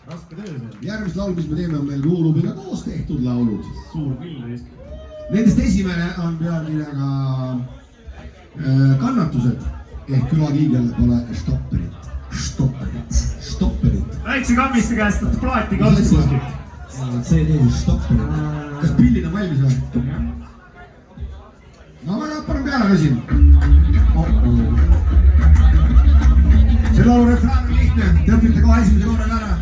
raske töö see. Järgmist laulu, mis me teeme, on meil Luulupiga koos tehtud laulud. Suur küll risk. Nendest esimene on pealkirjaga Kannatused ehk külakiigel pole stopperit. Väikse kammiste käest plaati ka otsi kuskilt. See teeb stopperit. Kas pillid on valmis või? No väga panen peale ka siin. See laulu refrään on lihtne, te õpite kohe esimese korraga ära.